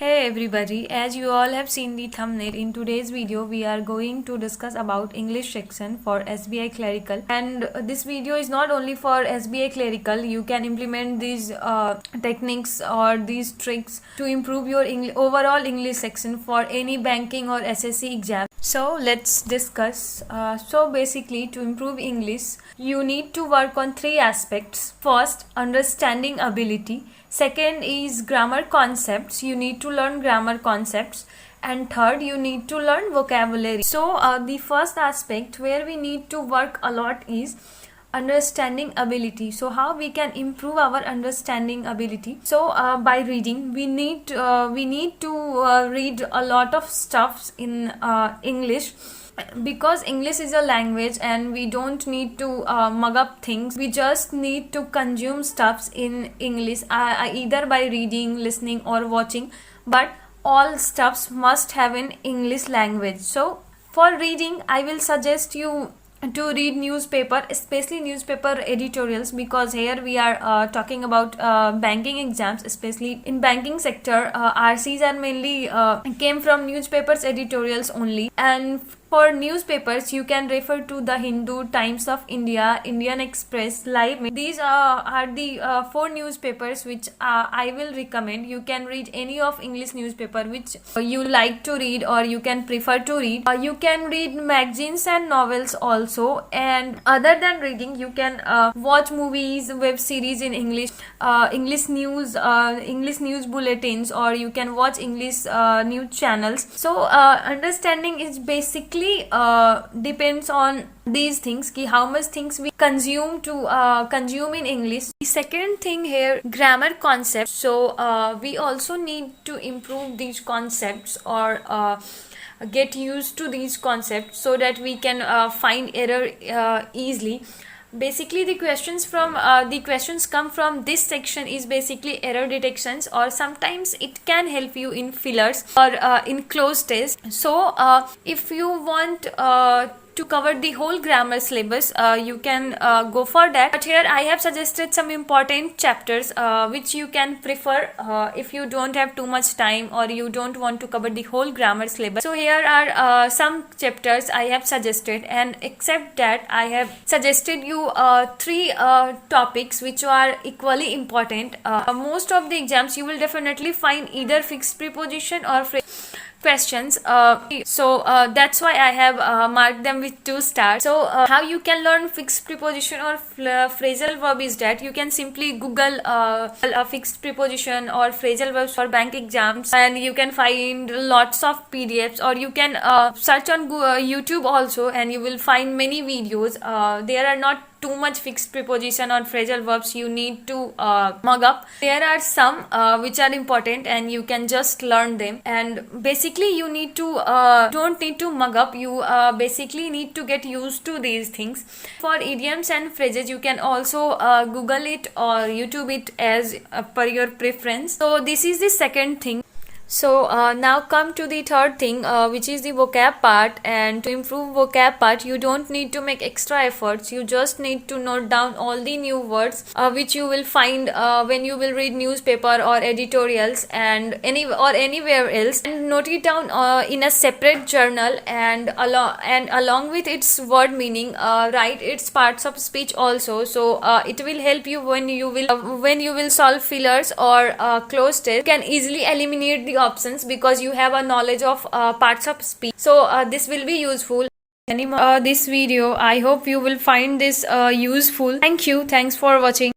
Hey everybody, as you all have seen the thumbnail, in today's video we are going to discuss about English section for SBI Clerical, and this video is not only for SBI Clerical. You can implement these techniques or these tricks to improve your overall English section for any banking or SSC exam. So let's discuss. So basically, to improve English, you need to work on three aspects. First, understanding ability. Second is grammar concepts. You need to learn grammar concepts. And third, you need to learn vocabulary. So the first aspect where we need to work a lot is understanding ability. So how we can improve our understanding ability? So by reading, we need to read a lot of stuffs in English, because English is a language and we don't need to mug up things. We just need to consume stuffs in English, either by reading, listening or watching, but all stuffs must have an English language. So for reading, I will suggest you to read newspaper, especially newspaper editorials, because here we are talking about banking exams. Especially in banking sector, RCs are mainly came from newspapers editorials only. And for newspapers, you can refer to the Hindu, Times of India, Indian Express, Live. These are the four newspapers which I will recommend. You can read any of English newspaper which you like to read or you can prefer to read. You can read magazines and novels also. And other than reading, you can watch movies, web series in English, English news bulletins, or you can watch English news channels. So understanding is basically depends on these things, ki how much things we consume in English. The second thing here, grammar concepts. So we also need to improve these concepts or get used to these concepts so that we can find error easily. Basically, the questions come from this section is basically error detections, or sometimes it can help you in fillers or in closed tests. So if you want to cover the whole grammar syllabus, you can go for that. But here I have suggested some important chapters which you can prefer if you don't have too much time or you don't want to cover the whole grammar syllabus. So here are some chapters I have suggested, and except that I have suggested you three topics which are equally important. Most of the exams you will definitely find either fixed preposition or questions. So that's why I have marked them with 2 stars. So how you can learn fixed preposition or phrasal verb is that you can simply Google a fixed preposition or phrasal verbs for bank exams, and you can find lots of PDFs, or you can search on YouTube also, and you will find many videos. There are not too much fixed preposition or phrasal verbs you need to mug up. There are some which are important and you can just learn them. And basically you need to don't need to mug up. You basically need to get used to these things. For idioms and phrases, you can also Google it or YouTube it as per your preference. So this is the second thing. So now come to the third thing, which is the vocab part. And to improve vocab part, you don't need to make extra efforts. You just need to note down all the new words which you will find when you will read newspaper or editorials and anywhere else, and note it down in a separate journal, and along with its word meaning, write its parts of speech also. So it will help you when you will solve fillers or close tests. You can easily eliminate the options because you have a knowledge of parts of speech. So this will be useful. This video, I hope you will find this useful. Thanks for watching.